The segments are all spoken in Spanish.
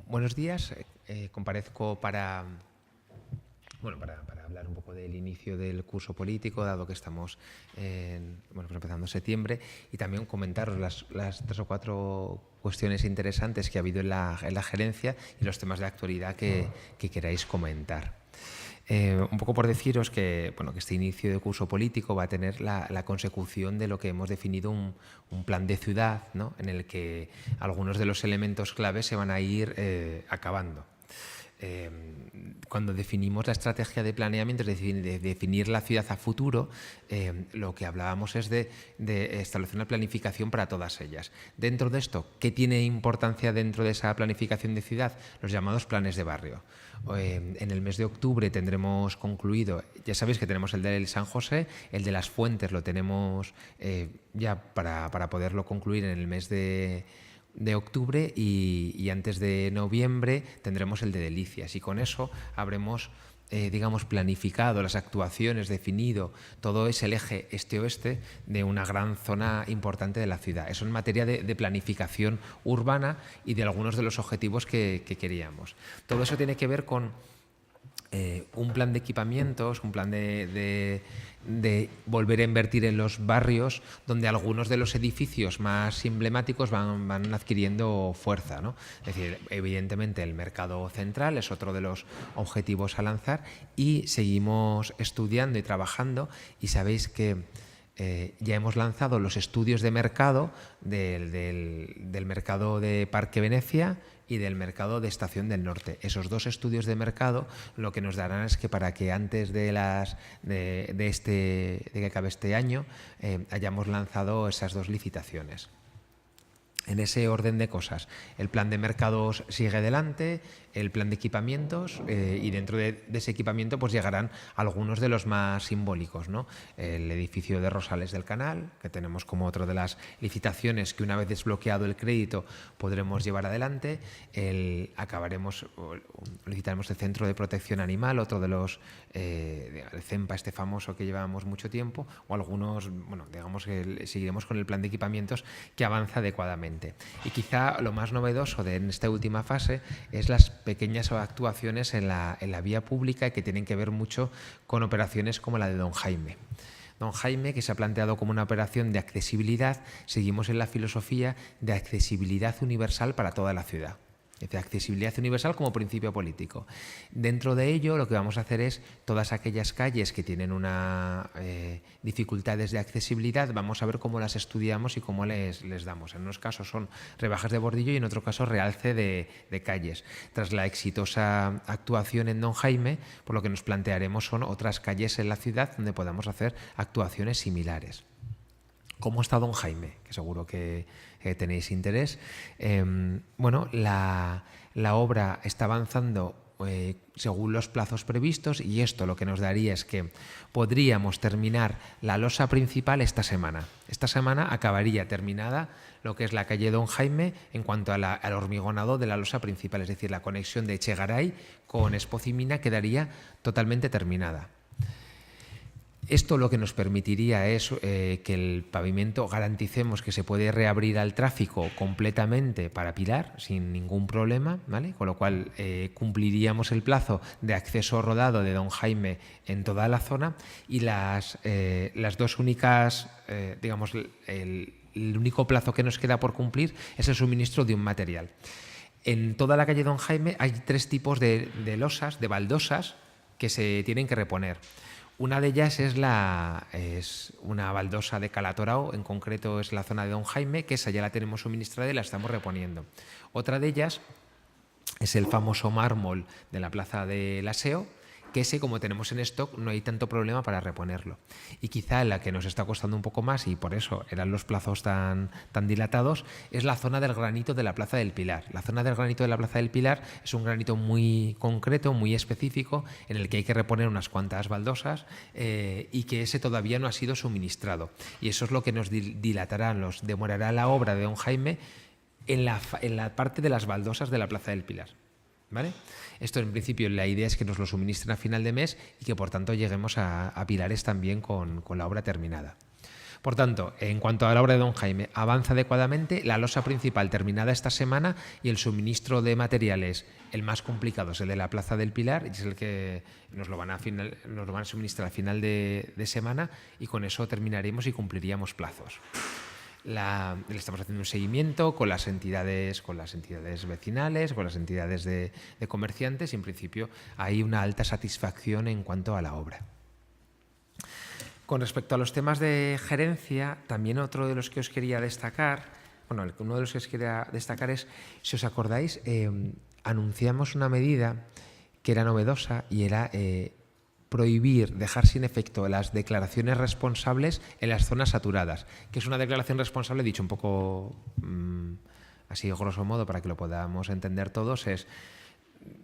Buenos días. Comparezco para hablar un poco del inicio del curso político, dado que estamos pues empezando septiembre, y también comentaros las 3 o 4 cuestiones interesantes que ha habido en la gerencia y los temas de actualidad que queráis comentar. Un poco por deciros que este inicio de curso político va a tener la consecución de lo que hemos definido un plan de ciudad, ¿no?, en el que algunos de los elementos claves se van a ir acabando. Cuando definimos la estrategia de planeamiento, es decir, de definir la ciudad a futuro, lo que hablábamos es de establecer una planificación para todas ellas. Dentro de esto, ¿qué tiene importancia dentro de esa planificación de ciudad? Los llamados planes de barrio. En el mes de octubre tendremos concluido, ya sabéis que tenemos el del San José, el de las Fuentes lo tenemos ya para poderlo concluir en el mes de octubre, y antes de noviembre tendremos el de Delicias, y con eso habremos planificado las actuaciones, definido todo ese el eje este-oeste de una gran zona importante de la ciudad. Eso en materia de planificación urbana y de algunos de los objetivos que queríamos. Todo eso tiene que ver con un plan de equipamientos, un plan de volver a invertir en los barrios, donde algunos de los edificios más emblemáticos van adquiriendo fuerza, ¿no? Es decir, evidentemente el mercado central es otro de los objetivos a lanzar, y seguimos estudiando y trabajando, y sabéis que ya hemos lanzado los estudios de mercado del mercado de Parque Venecia y del mercado de Estación del Norte. Esos 2 estudios de mercado lo que nos darán es que para que antes de que acabe este año hayamos lanzado esas 2 licitaciones. En ese orden de cosas, el plan de mercados sigue adelante, el plan de equipamientos, y dentro de ese equipamiento pues llegarán algunos de los más simbólicos, ¿no? El edificio de Rosales del Canal, que tenemos como otra de las licitaciones que, una vez desbloqueado el crédito, podremos llevar adelante. Licitaremos el Centro de Protección Animal, otro de los, el CEMPA este famoso que llevamos mucho tiempo, o algunos, digamos que seguiremos con el plan de equipamientos, que avanza adecuadamente. Y quizá lo más novedoso en esta última fase es las pequeñas actuaciones en la vía pública, que tienen que ver mucho con operaciones como la de Don Jaime. Don Jaime, que se ha planteado como una operación de accesibilidad, seguimos en la filosofía de accesibilidad universal para toda la ciudad. Es decir, accesibilidad universal como principio político. Dentro de ello, lo que vamos a hacer es todas aquellas calles que tienen dificultades de accesibilidad, vamos a ver cómo las estudiamos y cómo les damos. En unos casos son rebajas de bordillo y en otro caso realce de calles. Tras la exitosa actuación en Don Jaime, por lo que nos plantearemos son otras calles en la ciudad donde podamos hacer actuaciones similares. ¿Cómo está Don Jaime? Que seguro que tenéis interés. La obra está avanzando según los plazos previstos, y esto lo que nos daría es que podríamos terminar la losa principal esta semana. Esta semana acabaría terminada lo que es la calle Don Jaime en cuanto al hormigonado de la losa principal, es decir, la conexión de Echegaray con Espocimina quedaría totalmente terminada. Esto lo que nos permitiría es que el pavimento, garanticemos que se puede reabrir al tráfico completamente para Pilar sin ningún problema, ¿vale? Con lo cual cumpliríamos el plazo de acceso rodado de Don Jaime en toda la zona, y las 2 únicas, el único plazo que nos queda por cumplir es el suministro de un material. En toda la calle Don Jaime hay 3 tipos de losas, de baldosas, que se tienen que reponer. Una de ellas es una baldosa de Calatorao, en concreto es la zona de Don Jaime, que esa ya la tenemos suministrada y la estamos reponiendo. Otra de ellas es el famoso mármol de la Plaza del Aseo, que ese, como tenemos en stock, no hay tanto problema para reponerlo. Y quizá la que nos está costando un poco más, y por eso eran los plazos tan dilatados, es la zona del granito de la Plaza del Pilar. La zona del granito de la Plaza del Pilar es un granito muy concreto, muy específico, en el que hay que reponer unas cuantas baldosas, y que ese todavía no ha sido suministrado. Y eso es lo que nos demorará la obra de Don Jaime en la parte de las baldosas de la Plaza del Pilar, ¿vale? Esto, en principio, la idea es que nos lo suministren a final de mes y que, por tanto, lleguemos a Pilares también con la obra terminada. Por tanto, en cuanto a la obra de don Jaime, avanza adecuadamente, la losa principal terminada esta semana y el suministro de materiales, el más complicado es el de la Plaza del Pilar, y es el que nos lo van a suministrar a final de semana, y con eso terminaremos y cumpliríamos plazos. Le estamos haciendo un seguimiento con las entidades vecinales, con las entidades de comerciantes, y en principio hay una alta satisfacción en cuanto a la obra. Con respecto a los temas de gerencia, también otro de los que os quería destacar, uno de los que os quería destacar es, si os acordáis, anunciamos una medida que era novedosa y era prohibir, dejar sin efecto las declaraciones responsables en las zonas saturadas, que es una declaración responsable, dicho un poco así grosso modo para que lo podamos entender todos, es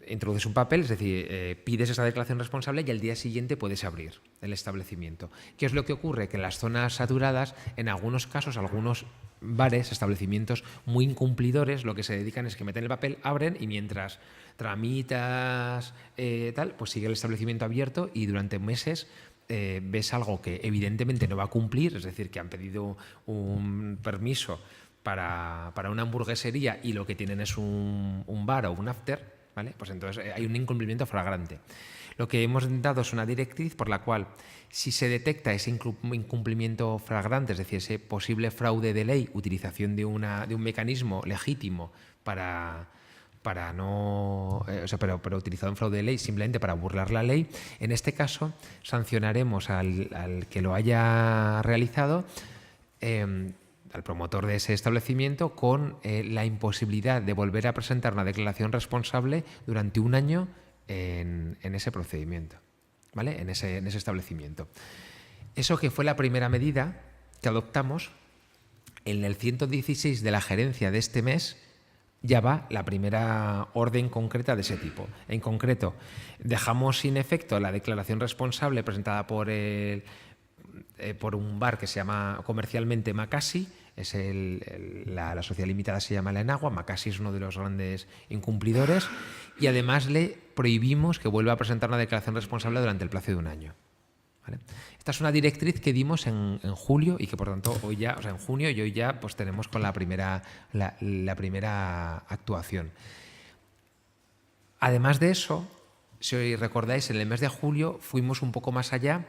introduces un papel, es decir, pides esa declaración responsable y al día siguiente puedes abrir el establecimiento. ¿Qué es lo que ocurre? Que en las zonas saturadas, en algunos casos, algunos bares, establecimientos muy incumplidores, lo que se dedican es que meten el papel, abren y mientras tramitas pues sigue el establecimiento abierto y durante meses ves algo que evidentemente no va a cumplir, es decir, que han pedido un permiso para una hamburguesería y lo que tienen es un bar o un after, ¿vale? Pues entonces hay un incumplimiento flagrante. Lo que hemos dado es una directriz por la cual, si se detecta ese incumplimiento flagrante, es decir, ese posible fraude de ley, utilización de un mecanismo legítimo para pero utilizado en fraude de ley simplemente para burlar la ley, en este caso sancionaremos al que lo haya realizado, al promotor de ese establecimiento, con la imposibilidad de volver a presentar una declaración responsable durante un año en ese procedimiento, ¿vale? En ese establecimiento. Eso que fue la primera medida que adoptamos, en el 116 de la gerencia de este mes ya va la primera orden concreta de ese tipo. En concreto, dejamos sin efecto la declaración responsable presentada por un bar que se llama comercialmente Macasi, la sociedad limitada se llama La Enagua, Macasi es uno de los grandes incumplidores, y además le prohibimos que vuelva a presentar una declaración responsable durante el plazo de un año. ¿Vale? Esta es una directriz que dimos en julio y que por tanto hoy ya, en junio, y hoy ya pues tenemos con la primera actuación. Además de eso, si recordáis, en el mes de julio fuimos un poco más allá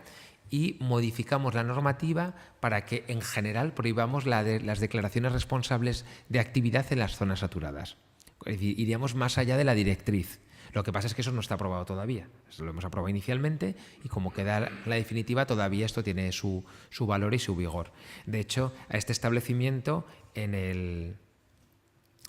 y modificamos la normativa para que en general prohibamos las declaraciones responsables de actividad en las zonas saturadas. Es decir, iríamos más allá de la directriz. Lo que pasa es que eso no está aprobado todavía. Eso lo hemos aprobado inicialmente y como queda la definitiva todavía esto tiene su valor y su vigor. De hecho, a este establecimiento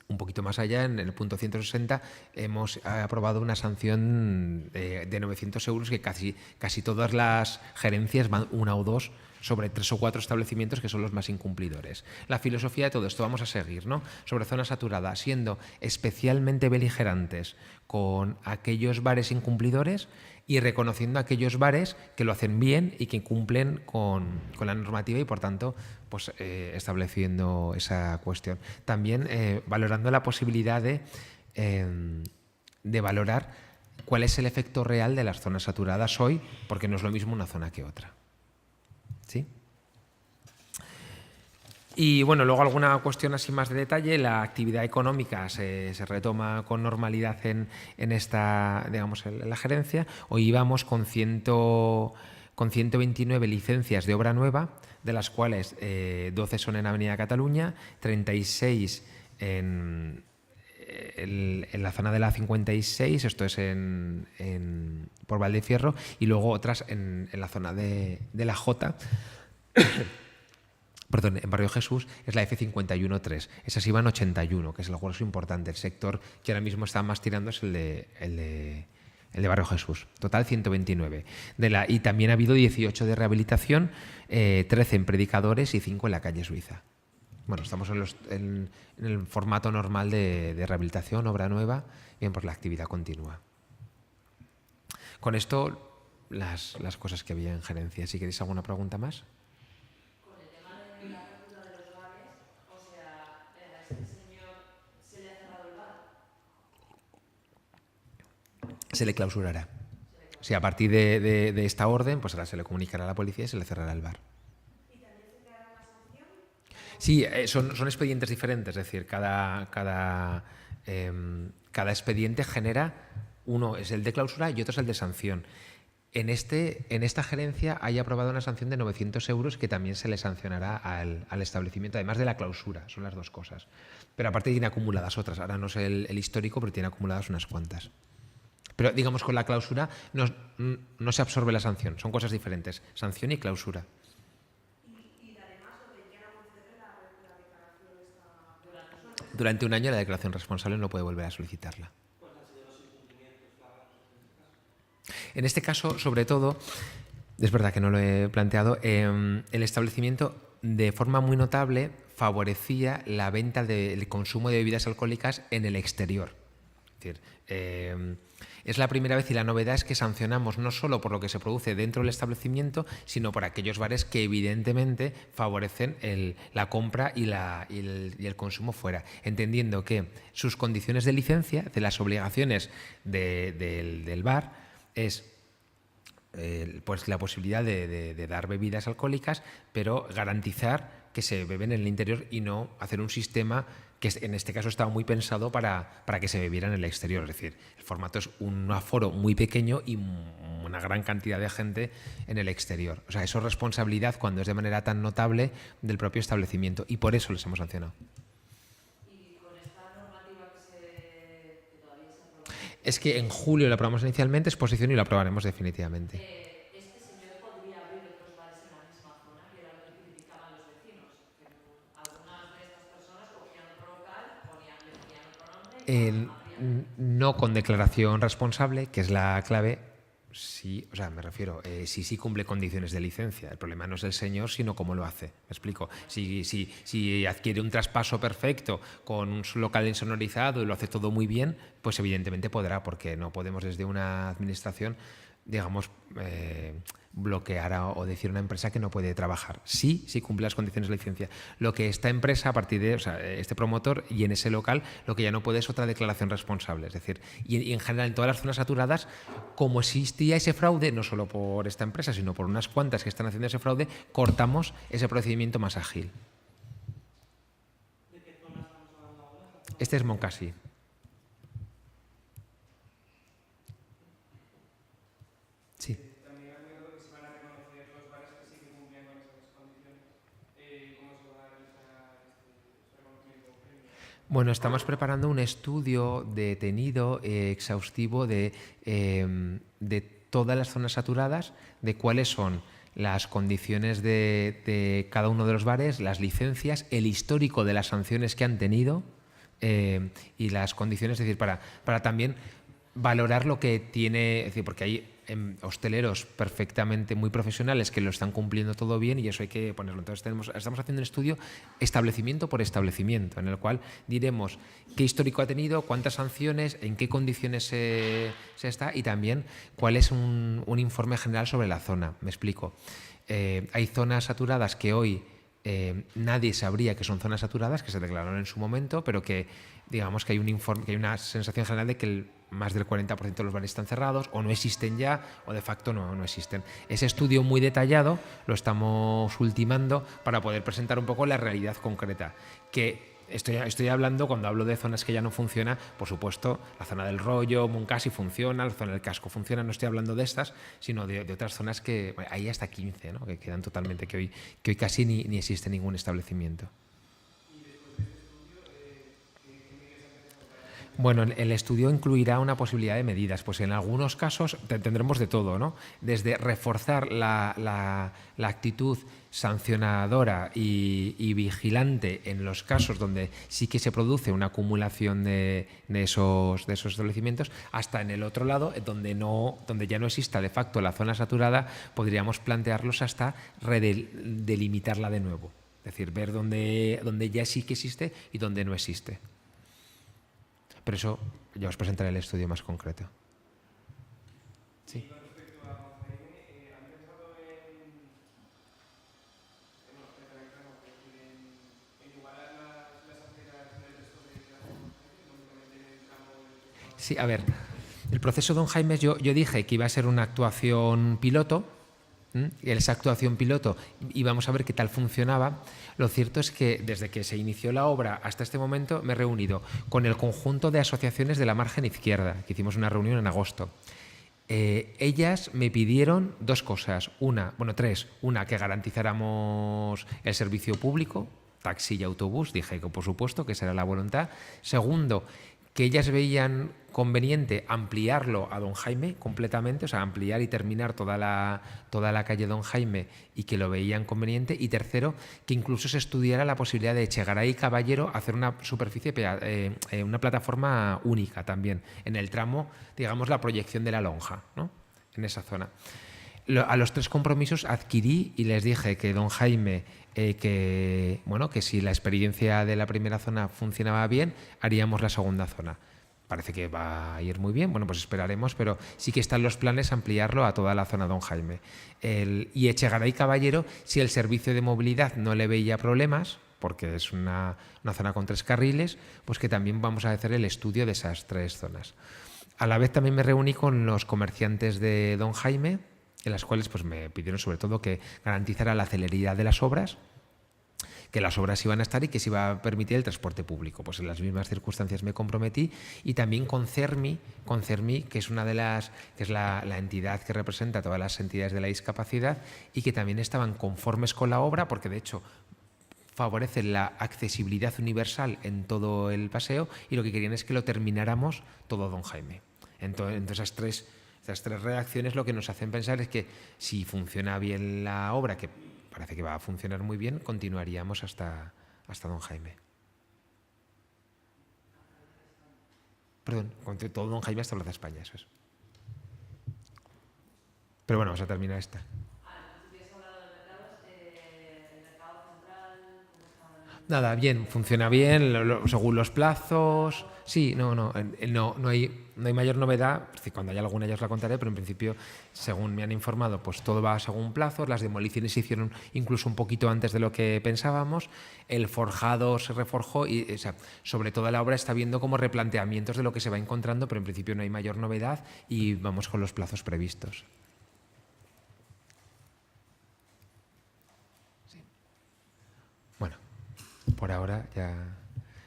un poquito más allá, en el punto 160, hemos aprobado una sanción de 900 euros que casi todas las gerencias van una o dos sobre 3 o 4 establecimientos que son los más incumplidores. La filosofía de todo esto vamos a seguir, ¿no? Sobre zona saturada, siendo especialmente beligerantes con aquellos bares incumplidores y reconociendo a aquellos bares que lo hacen bien y que cumplen con la normativa y, por tanto, pues estableciendo esa cuestión. También valorando la posibilidad de valorar cuál es el efecto real de las zonas saturadas hoy, porque no es lo mismo una zona que otra. ¿Sí? Y bueno, luego alguna cuestión así más de detalle. La actividad económica se retoma con normalidad en esta, digamos, en la gerencia. Hoy íbamos con 129 licencias de obra nueva, de las cuales 12 son en Avenida Cataluña, 36 en la zona de la 56, esto es por Valdefierro, y luego otras en la zona de la Jota, perdón, en Barrio Jesús es la F51.3. Esas iban 81, que es el grueso importante. El sector que ahora mismo está más tirando es el de Barrio Jesús. Total 129. Y también ha habido 18 de rehabilitación, 13 en Predicadores y 5 en la calle Suiza. Bueno, estamos en el formato normal de rehabilitación, obra nueva, bien, pues la actividad continúa. Con esto, las cosas que había en gerencia. Si queréis alguna pregunta más. Con el tema de la apertura de los bares, o sea, ¿a este señor se le ha cerrado el bar? Se le clausurará. O sea, a partir de esta orden, pues ahora se le comunicará a la policía y se le cerrará el bar. Y también se quedará Sí, son expedientes diferentes, es decir, cada expediente genera, uno es el de clausura y otro es el de sanción. En esta gerencia hay aprobada una sanción de 900 euros que también se le sancionará al establecimiento, además de la clausura, son las dos cosas. Pero aparte tiene acumuladas otras, ahora no sé el histórico, pero tiene acumuladas unas cuantas. Pero digamos, con la clausura no se absorbe la sanción, son cosas diferentes, sanción y clausura. Durante un año la declaración responsable no puede volver a solicitarla. En este caso, sobre todo, es verdad que no lo he planteado, el establecimiento de forma muy notable favorecía la venta del consumo de bebidas alcohólicas en el exterior. Es decir, es la primera vez y la novedad es que sancionamos no solo por lo que se produce dentro del establecimiento, sino por aquellos bares que evidentemente favorecen la compra y el consumo fuera, entendiendo que sus condiciones de licencia, de las obligaciones del bar, es pues la posibilidad de dar bebidas alcohólicas, pero garantizar que se beben en el interior y no hacer un sistema que en este caso estaba muy pensado para que se bebiera en el exterior. Es decir, el formato es un aforo muy pequeño y una gran cantidad de gente en el exterior. O sea, eso es responsabilidad cuando es de manera tan notable del propio establecimiento y por eso les hemos sancionado. Y con esta normativa que todavía se aprueba, Es que en julio lo aprobamos inicialmente, exposición y lo aprobaremos definitivamente. este señor podría abrir otros bares en la misma zona, que era lo que criticaban los vecinos. Que algunas de estas personas cogían otro local, le ponían otro nombre y abrían. No con declaración responsable, que es la clave. Sí, o sea, me refiero, sí cumple condiciones de licencia. El problema no es el señor, sino cómo lo hace. Me explico. Si adquiere un traspaso perfecto con un local insonorizado y lo hace todo muy bien, pues evidentemente podrá, porque no podemos desde una administración, digamos, bloquear o decir a una empresa que no puede trabajar. Sí cumple las condiciones de licencia. Lo que esta empresa, a partir de, o sea, este promotor y en ese local, lo que ya no puede es otra declaración responsable. Es decir, y en general en todas las zonas saturadas, como existía ese fraude, no solo por esta empresa, sino por unas cuantas que están haciendo ese fraude, cortamos ese procedimiento más ágil. ¿De qué zona estamos hablando ahora? Este es Moncasi. Sí. También ha comentado que se van a reconocer los bares que sí que cumplían con esas condiciones. ¿Cómo se va a realizar este reconocimiento o premio? Bueno, estamos preparando un estudio detenido, exhaustivo de todas las zonas saturadas, de cuáles son las condiciones de cada uno de los bares, las licencias, el histórico de las sanciones que han tenido y las condiciones, es decir, para también valorar lo que tiene, es decir, porque hay hosteleros perfectamente muy profesionales que lo están cumpliendo todo bien y eso hay que ponerlo. Entonces estamos haciendo un estudio establecimiento por establecimiento en el cual diremos qué histórico ha tenido, cuántas sanciones, en qué condiciones se está y también cuál es un informe general sobre la zona. Me explico. Hay zonas saturadas que hoy nadie sabría que son zonas saturadas, que se declararon en su momento, pero que digamos que hay un informe, que hay una sensación general de que más del 40% de los bares están cerrados o no existen ya o de facto no existen. Ese estudio muy detallado lo estamos ultimando para poder presentar un poco la realidad concreta. Que estoy hablando, cuando hablo de zonas que ya no funcionan, por supuesto, la zona del Rollo, Moncasi funciona, la zona del Casco funciona, no estoy hablando de estas, sino de otras zonas que hay hasta 15, ¿no? Que quedan totalmente, que hoy casi ni existe ningún establecimiento. Bueno, el estudio incluirá una posibilidad de medidas. Pues en algunos casos tendremos de todo, ¿no? Desde reforzar la actitud sancionadora y vigilante en los casos donde sí que se produce una acumulación de esos establecimientos, hasta en el otro lado, donde ya no exista de facto la zona saturada, podríamos plantearlos hasta delimitarla de nuevo. Es decir, ver dónde ya sí que existe y dónde no existe. Pero eso ya os presentaré el estudio más concreto. Sí. Y con respecto a Jaime, ¿han pensado en igualar las aceras en el resto de las lógicamente en el tramo del... Sí, a ver, el proceso Don Jaime, yo dije que iba a ser una actuación piloto, esa actuación piloto y vamos a ver qué tal funcionaba. Lo cierto es que desde que se inició la obra hasta este momento me he reunido con el conjunto de asociaciones de la margen izquierda, que hicimos una reunión en agosto. Ellas me pidieron dos cosas, tres. Una, que garantizáramos el servicio público, taxi y autobús, dije que por supuesto que esa era la voluntad. Segundo, que ellas veían conveniente ampliarlo a Don Jaime completamente, o sea, ampliar y terminar toda la calle Don Jaime y que lo veían conveniente. Y tercero, que incluso se estudiara la posibilidad de Echegaray y Caballero hacer una superficie, una plataforma única también, en el tramo, digamos, la proyección de la lonja, ¿no? En esa zona. A los tres compromisos adquirí y les dije que Don Jaime, que si la experiencia de la primera zona funcionaba bien, haríamos la segunda zona. Parece que va a ir muy bien, bueno, pues esperaremos, pero sí que están los planes ampliarlo a toda la zona Don Jaime. Y Echegaray Caballero, si el servicio de movilidad no le veía problemas, porque es una zona con 3 carriles, pues que también vamos a hacer el estudio de esas 3 zonas. A la vez también me reuní con los comerciantes de Don Jaime, en las cuales pues me pidieron sobre todo que garantizara la celeridad de las obras, que las obras iban a estar y que se iba a permitir el transporte público. Pues en las mismas circunstancias me comprometí, y también con CERMI, que es la entidad que representa a todas las entidades de la discapacidad y que también estaban conformes con la obra, porque de hecho favorece la accesibilidad universal en todo el paseo, y lo que querían es que lo termináramos todo Don Jaime. Entonces estas tres reacciones lo que nos hacen pensar es que si funciona bien la obra, que parece que va a funcionar muy bien, continuaríamos hasta Don Jaime. Perdón, todo Don Jaime hasta Plaza España, eso es. Pero bueno, vamos a terminar esta. Nada, bien, funciona bien, según los plazos. Sí, no hay mayor novedad. Cuando haya alguna ya os la contaré, pero en principio, según me han informado, pues todo va según plazos. Las demoliciones se hicieron incluso un poquito antes de lo que pensábamos. El forjado se reforjó y, sobre toda la obra está viendo como replanteamientos de lo que se va encontrando, pero en principio no hay mayor novedad y vamos con los plazos previstos. Bueno, por ahora ya,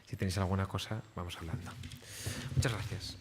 si tenéis alguna cosa, vamos hablando. Muchas gracias.